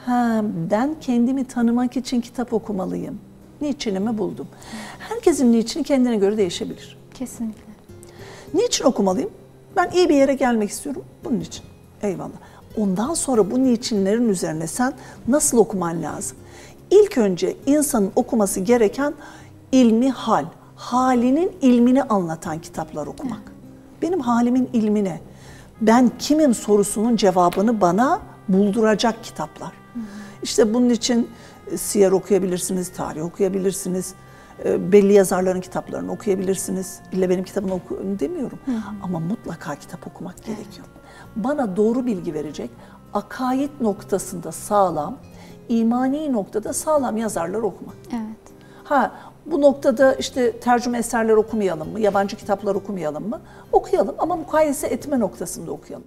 Ha, ben kendimi tanımak için kitap okumalıyım. Niçinimi buldum. Herkesin niçini kendine göre değişebilir. Kesinlikle. Niçin okumalıyım? Ben iyi bir yere gelmek istiyorum. Bunun için. Eyvallah. Ondan sonra bu niçinlerin üzerine sen nasıl okuman lazım? İlk önce insanın okuması gereken ilmi hal. Halinin ilmini anlatan kitaplar okumak. Benim halimin ilmi ne? Ben kimim sorusunun cevabını bana bulduracak kitaplar. İşte bunun için siyer okuyabilirsiniz, tarih okuyabilirsiniz, belli yazarların kitaplarını okuyabilirsiniz. İlle benim kitabımı okuyun demiyorum. Ama mutlaka kitap okumak gerekiyor. Bana doğru bilgi verecek, akaid noktasında sağlam, imani noktada sağlam yazarlar okumak. Evet. Ha, bu noktada işte tercüme eserler okumayalım mı, yabancı kitaplar okumayalım mı? Okuyalım ama mukayese etme noktasında okuyalım.